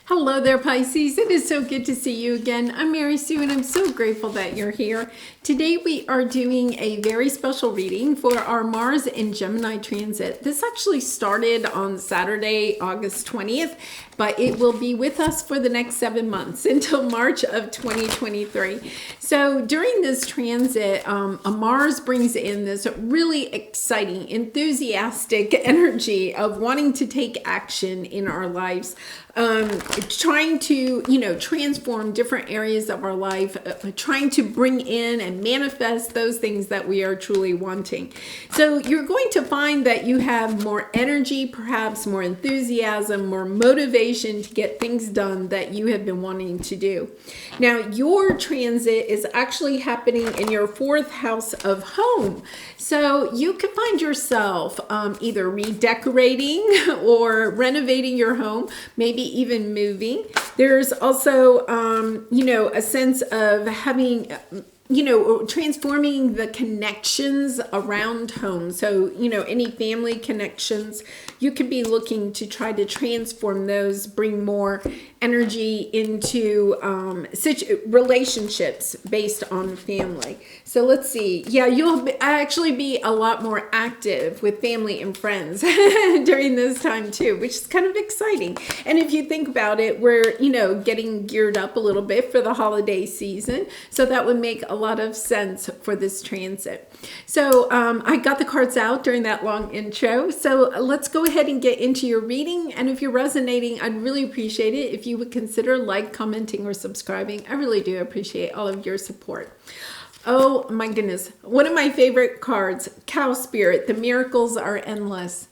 Hello there, Pisces. It is so good to see you again. I'm Mary Sue, and I'm so grateful that you're here. Today, we are doing a very special reading for our Mars in Gemini transit. This actually started on Saturday, August 20th, but it will be with us for the next 7 months until March of 2023. So during this transit, Mars brings in this really exciting, enthusiastic energy of wanting to take action in our lives. Trying to, transform different areas of our life, trying to bring in and manifest those things that we are truly wanting. So you're going to find that you have more energy, perhaps more enthusiasm, more motivation to get things done that you have been wanting to do. Now, your transit is actually happening in your fourth house of home. So you can find yourself either redecorating or renovating your home, maybe even moving. There's also, a sense of having, transforming the connections around home. So, any family connections, you could be looking to try to transform those, bring more energy into relationships based on family. So let's see. Yeah, you'll actually be a lot more active with family and friends during this time too, which is kind of exciting. And if you think about it, we're, getting geared up a little bit for the holiday season. So that would make a lot of sense for this transit. So I got the cards out during that long intro. So let's go ahead and get into your reading. And if you're resonating, I'd really appreciate it if you would consider commenting, or subscribing. I really do appreciate all of your support. Oh my goodness. One of my favorite cards, Cow Spirit. The miracles are endless.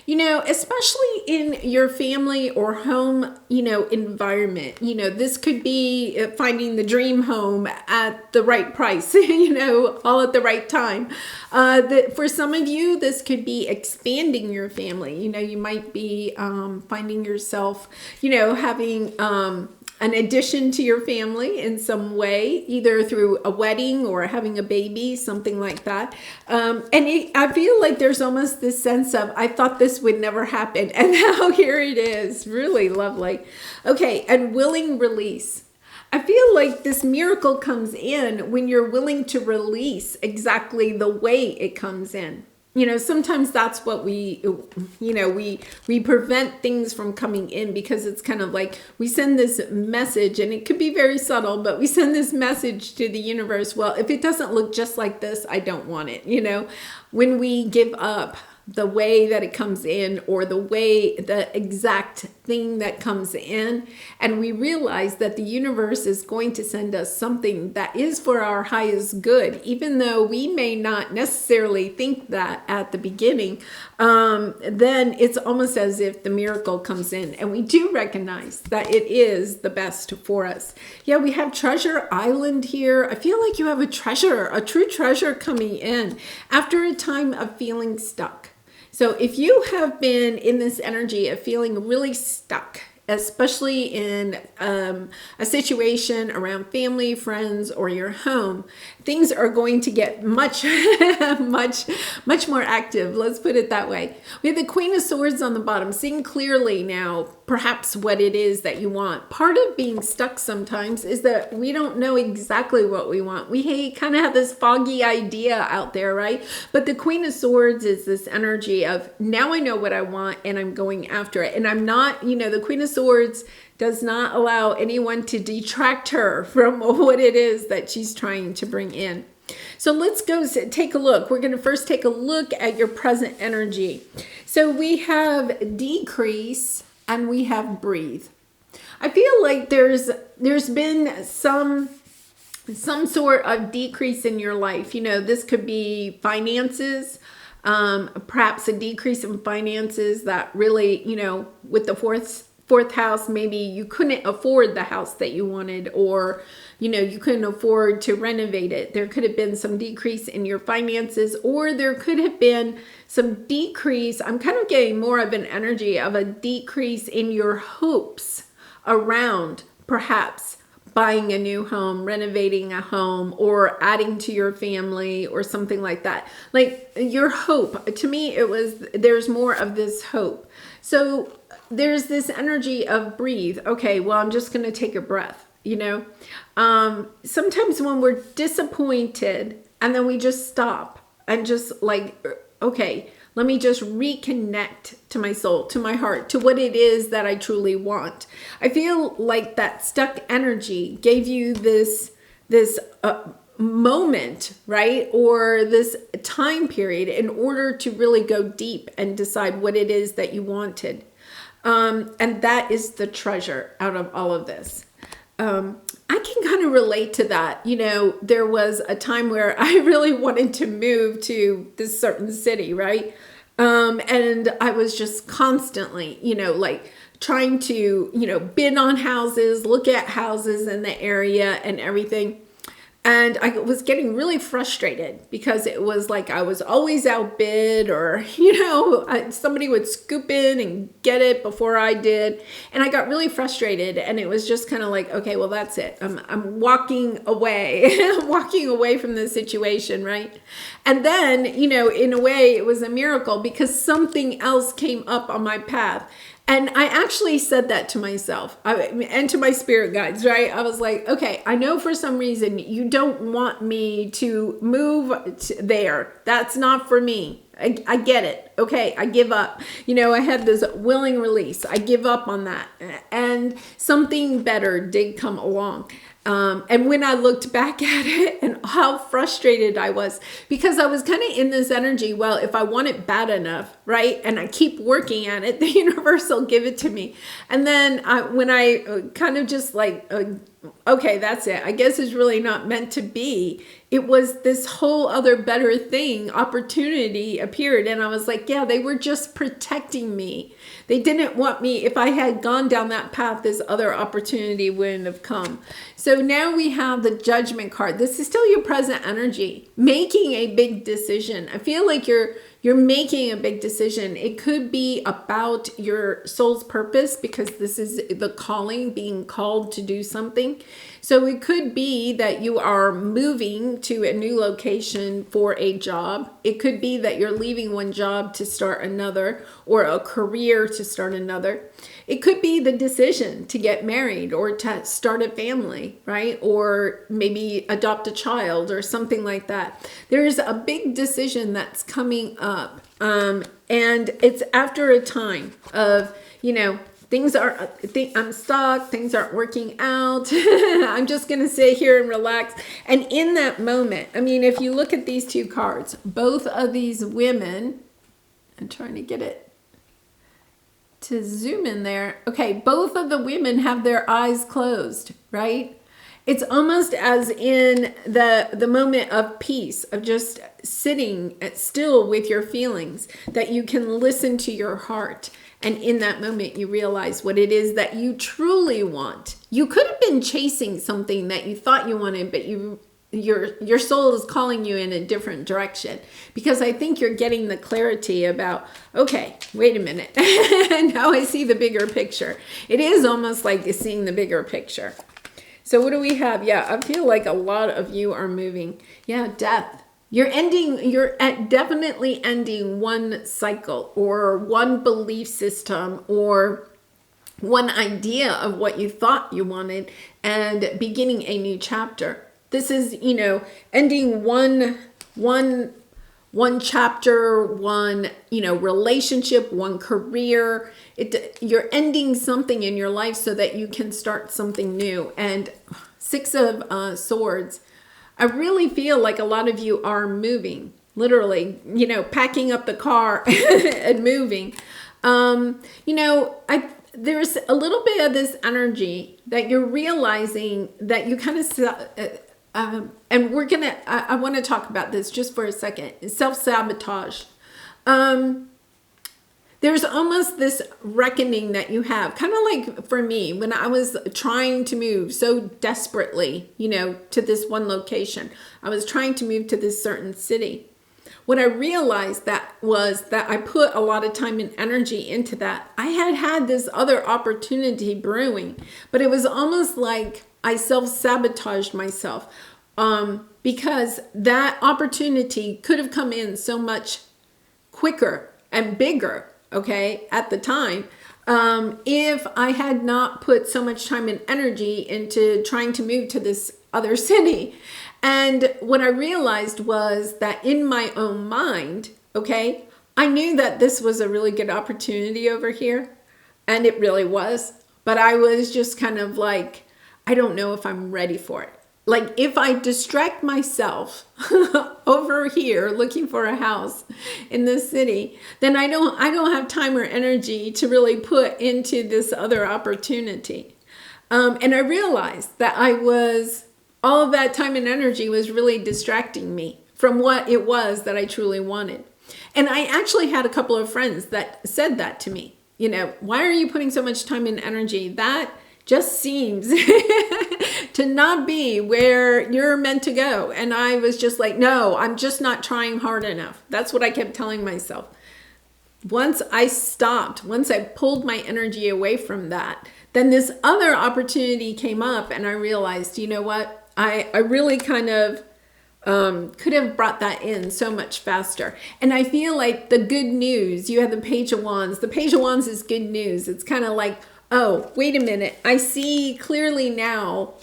Especially in your family or home, environment, this could be finding the dream home at the right price, all at the right time. For some of you, this could be expanding your family. You might be finding yourself, having an addition to your family in some way, either through a wedding or having a baby, something like that. I feel like there's almost this sense of, I thought this would never happen, and now here it is. Really lovely. Okay, and willing release. I feel like this miracle comes in when you're willing to release exactly the way it comes in. Sometimes that's what we prevent things from coming in, because it's kind of like we send this message, and it could be very subtle, but we send this message to the universe. Well, if it doesn't look just like this, I don't want it. When we give up the way that it comes in, or the exact thing that comes in, and we realize that the universe is going to send us something that is for our highest good, even though we may not necessarily think that at the beginning, then it's almost as if the miracle comes in, and we do recognize that it is the best for us. Yeah, we have Treasure Island here. I feel like you have a true treasure coming in after a time of feeling stuck. So if you have been in this energy of feeling really stuck, especially in a situation around family, friends, or your home, things are going to get much more active. Let's put it that way. We have the Queen of Swords on the bottom, seeing clearly now perhaps what it is that you want. Part of being stuck sometimes is that we don't know exactly what we want. We kind of have this foggy idea out there, right? But the Queen of Swords is this energy of, now I know what I want, and I'm going after it. And I'm not, the Queen of Swords does not allow anyone to detract her from what it is that she's trying to bring in. So let's go take a look. We're going to first take a look at your present energy. So we have decrease and we have breathe. I feel like there's been some sort of decrease in your life. This could be finances, perhaps a decrease in finances that really, with the fourth house, maybe you couldn't afford the house that you wanted, or you couldn't afford to renovate it. There could have been some decrease in your finances, or there could have been some decrease. I'm kind of getting more of an energy of a decrease in your hopes around perhaps buying a new home, renovating a home, or adding to your family, or something like that. Like your hope, to me, there's more of this hope. So there's this energy of breathe. Okay, well, I'm just going to take a breath, you know? Sometimes when we're disappointed and then we just stop and just like, okay, let me just reconnect to my soul, to my heart, to what it is that I truly want. I feel like that stuck energy gave you this moment, right? Or this time period in order to really go deep and decide what it is that you wanted. And that is the treasure out of all of this. I can kind of relate to that. You know, there was a time where I really wanted to move to this certain city, right? And I was just constantly, you know, like trying to, you know, bid on houses, look at houses in the area and everything. And I was getting really frustrated because it was like I was always outbid, or, you know, somebody would scoop in and get it before I did. And I got really frustrated, and it was just kind of like, okay, well, that's it. I'm walking away, walking away from the situation, right? And then, you know, in a way, it was a miracle because something else came up on my path. And I actually said that to myself and to my spirit guides, right? I was like, okay, I know for some reason you don't want me to move there. That's not for me. I get it. Okay, I give up. You know, I had this willing release. I give up on that. And something better did come along. And when I looked back at it and how frustrated I was, because I was kind of in this energy, well, if I want it bad enough, right? And I keep working at it, the universe will give it to me. And then when I kind of just like, okay, that's it. I guess it's really not meant to be. It was this whole other better thing, opportunity appeared. And I was like, yeah, they were just protecting me. They didn't want me. If I had gone down that path, this other opportunity wouldn't have come. So now we have the Judgment card. This is still your present energy, making a big decision. I feel like you're making a big decision. It could be about your soul's purpose, because this is the calling, being called to do something. So it could be that you are moving to a new location for a job. It could be that you're leaving one job to start another, or a career to start another. It could be the decision to get married or to start a family, right? Or maybe adopt a child or something like that. There's a big decision that's coming up. And it's after a time of, you know, I'm stuck, things aren't working out. I'm just going to sit here and relax. And in that moment, I mean, if you look at these two cards, both of these women, I'm trying to get it to zoom in there. Okay, both of the women have their eyes closed, right? It's almost as in the moment of peace, of just sitting still with your feelings, that you can listen to your heart. And in that moment, you realize what it is that you truly want. You could have been chasing something that you thought you wanted, but your soul is calling you in a different direction, because I think you're getting the clarity about, okay, wait a minute. Now I see the bigger picture. It is almost like seeing the bigger picture. So what do we have? Yeah, I feel like a lot of you are moving. Yeah, death. You're definitely ending one cycle or one belief system or one idea of what you thought you wanted and beginning a new chapter. This is, you know, ending one chapter, one, you know, relationship, one career. You're ending something in your life so that you can start something new. And Six of Swords, I really feel like a lot of you are moving, literally, you know, packing up the car and moving. You know, there's a little bit of this energy that you're realizing that you kind of, and I want to talk about this just for a second. Self-sabotage. There's almost this reckoning that you have, kind of like for me, when I was trying to move so desperately, you know, to this one location. I was trying to move to this certain city. What I realized was that I put a lot of time and energy into that. I had this other opportunity brewing, but it was almost like I self-sabotaged myself, because that opportunity could have come in so much quicker and bigger, okay, at the time. if I had not put so much time and energy into trying to move to this other city. And what I realized was that in my own mind, okay, I knew that this was a really good opportunity over here, and it really was. But I was just kind of like, I don't know if I'm ready for it. Like, if I distract myself over here looking for a house in this city, then I don't have time or energy to really put into this other opportunity. And I realized that all of that time and energy was really distracting me from what it was that I truly wanted. And I actually had a couple of friends that said that to me. You know, why are you putting so much time and energy? That just seems to not be where you're meant to go. And I was just like, no, I'm just not trying hard enough. That's what I kept telling myself. Once I pulled my energy away from that, then this other opportunity came up, and I realized, you know what? I really kind of could have brought that in so much faster. And I feel like the good news, you have the Page of Wands. The Page of Wands is good news. It's kind of like, oh, wait a minute. I see clearly now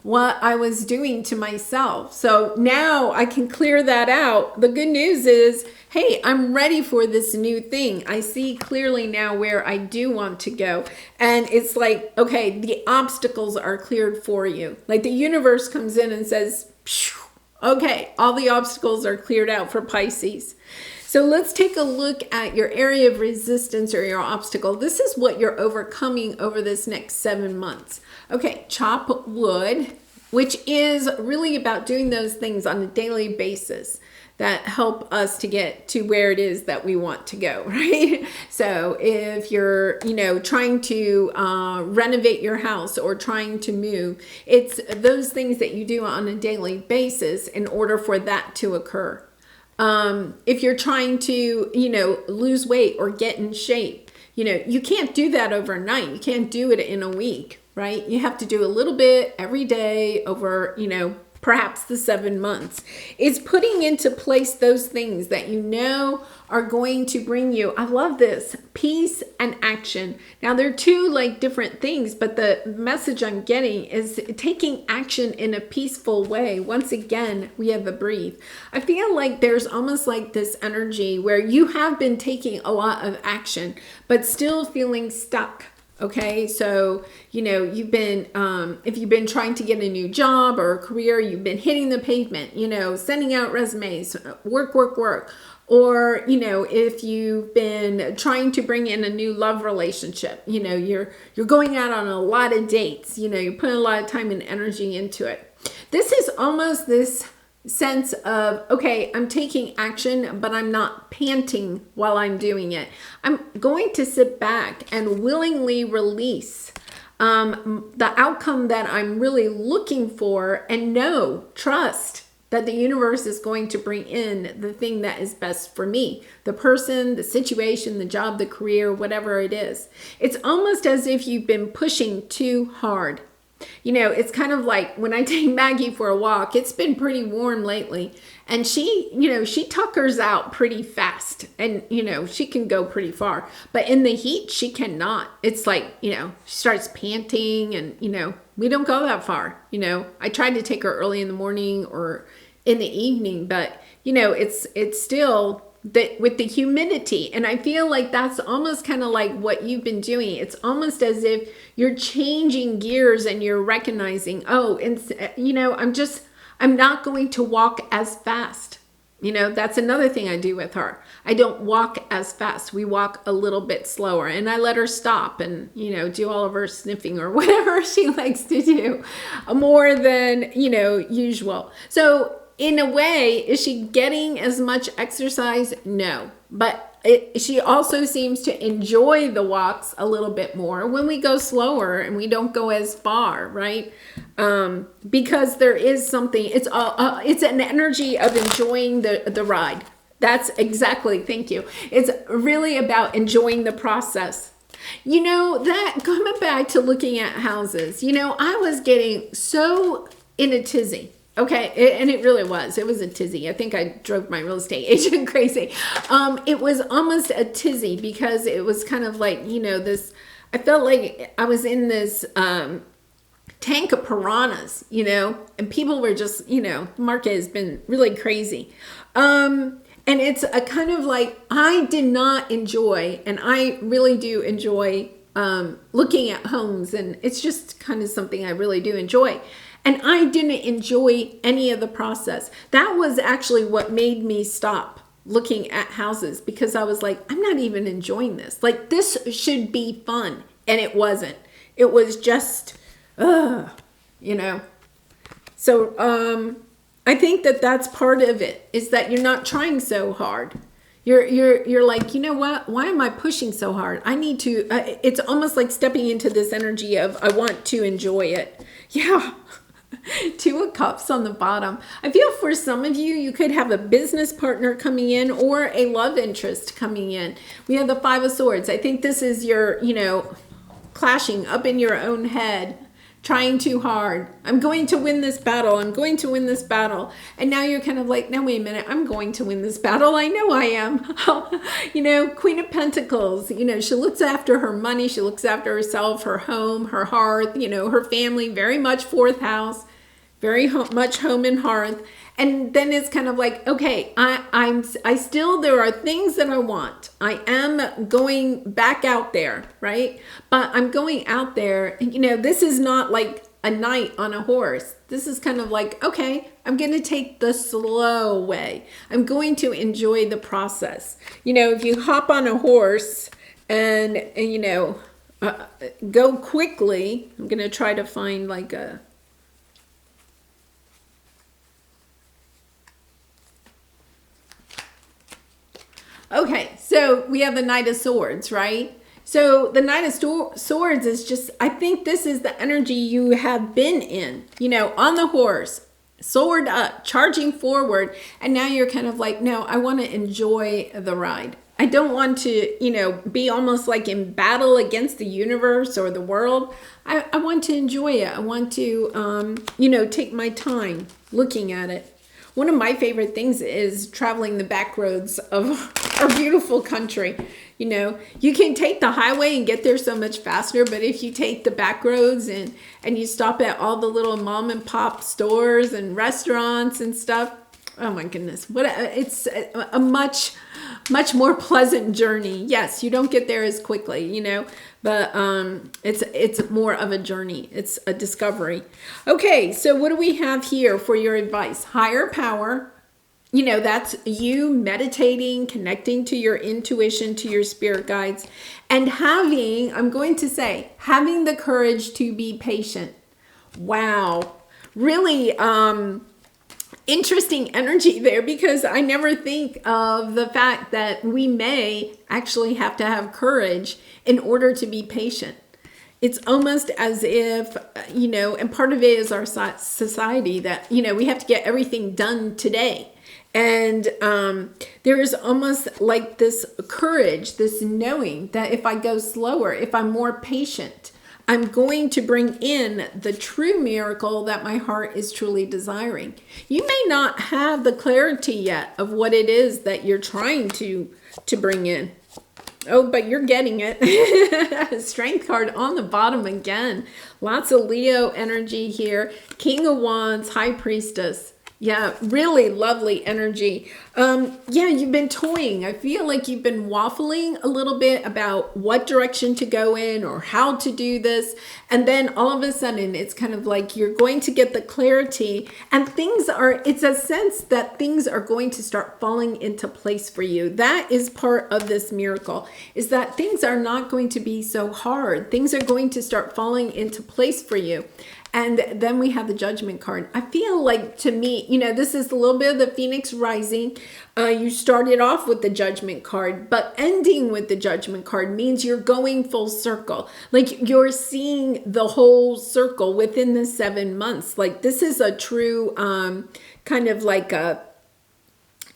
what I was doing to myself. So now I can clear that out. The good news is, hey, I'm ready for this new thing. I see clearly now where I do want to go. And it's like, okay, the obstacles are cleared for you. Like the universe comes in and says, okay, all the obstacles are cleared out for Pisces. So let's take a look at your area of resistance or your obstacle. This is what you're overcoming over this next 7 months. Okay, chop wood, which is really about doing those things on a daily basis that help us to get to where it is that we want to go, right? So if you're, trying to renovate your house or trying to move, it's those things that you do on a daily basis in order for that to occur. If you're trying to, lose weight or get in shape, you can't do that overnight. You can't do it in a week, right? You have to do a little bit every day over, perhaps the 7 months. It's putting into place those things that are going to bring you, I love this, peace and action. Now they're two different things, but the message I'm getting is taking action in a peaceful way. Once again, we have the breathe. I feel like there's almost like this energy where you have been taking a lot of action, but still feeling stuck. Okay, so, you've been, if you've been trying to get a new job or a career, you've been hitting the pavement, sending out resumes, work. Or, if you've been trying to bring in a new love relationship, you're going out on a lot of dates, you're putting a lot of time and energy into it. This is almost this sense of, okay, I'm taking action, but I'm not panting while I'm doing it. I'm going to sit back and willingly release the outcome that I'm really looking for, and trust that the universe is going to bring in the thing that is best for me, the person, the situation, the job, the career, whatever it is. It's almost as if you've been pushing too hard. It's kind of like when I take Maggie for a walk, it's been pretty warm lately, and she tuckers out pretty fast, and, she can go pretty far, but in the heat, she cannot. It's like, she starts panting, and, we don't go that far. I tried to take her early in the morning or in the evening, but, it's still that with the humidity. And I feel like that's almost kind of like what you've been doing. It's almost as if you're changing gears and you're recognizing, I'm not going to walk as fast. That's another thing I do with her. I don't walk as fast. We walk a little bit slower, and I let her stop and, do all of her sniffing or whatever she likes to do more than, usual. So in a way, is she getting as much exercise? No, but she also seems to enjoy the walks a little bit more when we go slower and we don't go as far, right? Because there is something, it's an energy of enjoying the ride. That's exactly, thank you. It's really about enjoying the process. That coming back to looking at houses, I was getting so in a tizzy And it really was. It was a tizzy. I think I drove my real estate agent crazy. It was almost a tizzy because it was kind of like, this, I felt like I was in this tank of piranhas, and people were just, the market has been really crazy. And it's a kind of like, I did not enjoy, and I really do enjoy looking at homes, and it's just kind of something I really do enjoy. And I didn't enjoy any of the process. That was actually what made me stop looking at houses, because I was like, I'm not even enjoying this. Like, this should be fun. And it wasn't. It was just, So I think that that's part of it, is that you're not trying so hard. You're like, you know what? Why am I pushing so hard? I need to, it's almost like stepping into this energy of, I want to enjoy it. Yeah. Two of Cups on the bottom. I feel for some of you, you could have a business partner coming in or a love interest coming in. We have the Five of Swords. I think this is your, clashing up in your own head, trying too hard. I'm going to win this battle. I'm going to win this battle. And now you're kind of like, no, wait a minute. I'm going to win this battle. I know I am. Queen of Pentacles, she looks after her money. She looks after herself, her home, her hearth, her family, very much fourth house, very much home and hearth. And then it's kind of like, okay, I still, there are things that I want. I am going back out there, right? But I'm going out there, this is not like a knight on a horse. This is kind of like, okay, I'm going to take the slow way. I'm going to enjoy the process. If you hop on a horse and go quickly, I'm going to try to find like a, okay, so we have the Knight of Swords, right? So the Knight of Swords is just, I think this is the energy you have been in, on the horse, sword up, charging forward. And now you're kind of like, no, I want to enjoy the ride. I don't want to, be almost like in battle against the universe or the world. I want to enjoy it. I want to, take my time looking at it. One of my favorite things is traveling the back roads of our beautiful country. You can take the highway and get there so much faster, but if you take the back roads and you stop at all the little mom and pop stores and restaurants and stuff, oh my goodness, it's a much more pleasant journey. Yes, you don't get there as quickly, but it's more of a journey. It's a discovery. Okay, so what do we have here for your advice? Higher power. That's you meditating, connecting to your intuition, to your spirit guides, and having the courage to be patient. Wow. Really, interesting energy there, because I never think of the fact that we may actually have to have courage in order to be patient. It's almost as if, and part of it is our society that, we have to get everything done today. And there is almost like this courage, this knowing that if I go slower, if I'm more patient, I'm going to bring in the true miracle that my heart is truly desiring. You may not have the clarity yet of what it is that you're trying to bring in. Oh, but you're getting it. Strength card on the bottom again. Lots of Leo energy here. King of Wands, High Priestess. Yeah, really lovely energy. You've been toying. I feel like you've been waffling a little bit about what direction to go in or how to do this. And then all of a sudden, it's kind of like you're going to get the clarity, and it's a sense that things are going to start falling into place for you. That is part of this miracle, is that things are not going to be so hard. Things are going to start falling into place for you. And then we have the Judgment card. I feel like, to me, this is a little bit of the Phoenix rising. You started off with the Judgment card, but ending with the Judgment card means you're going full circle. Like, you're seeing the whole circle within the 7 months. Like, this is a true kind of like a,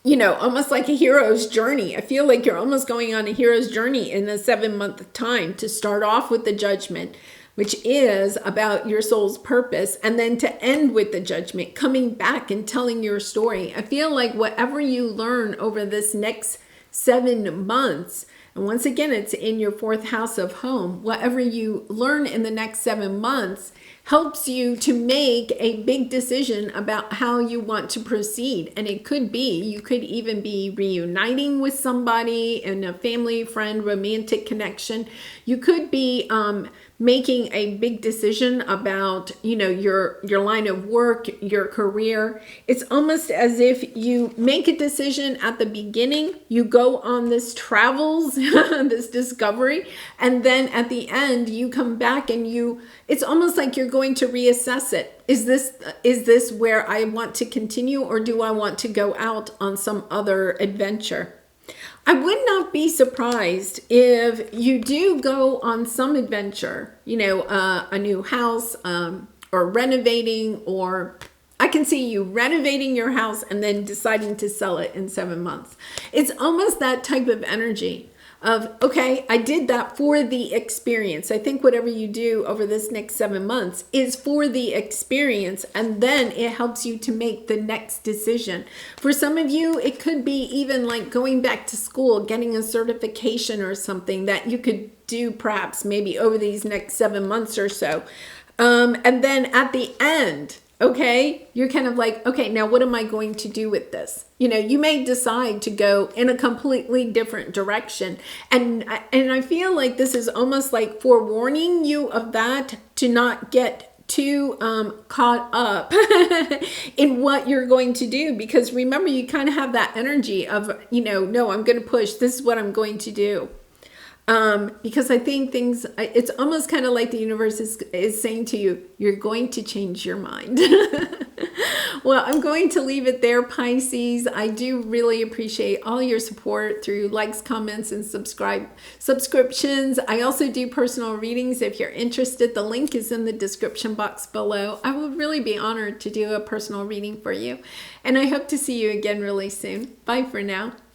almost like a hero's journey. I feel like you're almost going on a hero's journey in a 7-month time to start off with the Judgment. which is about your soul's purpose, and then to end with the Judgment, coming back and telling your story. I feel like whatever you learn over this next 7 months, and once again, it's in your 4th house of home, whatever you learn in the next 7 months helps you to make a big decision about how you want to proceed. And it could be, you could even be reuniting with somebody in a family, friend, romantic connection. You could be making a big decision about, you know, your line of work, your career. It's almost as if you make a decision at the beginning, you go on this travels, this discovery, and then at the end you come back and it's almost like you're going to reassess it. Is this where I want to continue, or do I want to go out on some other adventure? I would not be surprised if you do go on some adventure, you know, a new house, or renovating, or I can see you renovating your house and then deciding to sell it in 7 months. It's almost that type of energy of, okay, I did that for the experience. I think whatever you do over this next 7 months is for the experience, and then it helps you to make the next decision. For some of you, it could be even like going back to school, getting a certification or something that you could do perhaps maybe over these next 7 months or so. And then at the end, okay, you're kind of like, okay, now what am I going to do with this? You know, you may decide to go in a completely different direction. And I feel like this is almost like forewarning you of that, to not get too caught up in what you're going to do. Because remember, you kind of have that energy of, you know, no, I'm going to push. This is what I'm going to do. Because I think it's almost kind of like the universe is saying to you, you're going to change your mind. Well, I'm going to leave it there, Pisces. I do really appreciate all your support through likes, comments, and subscriptions. I also do personal readings. If you're interested, the link is in the description box below. I will really be honored to do a personal reading for you. And I hope to see you again really soon. Bye for now.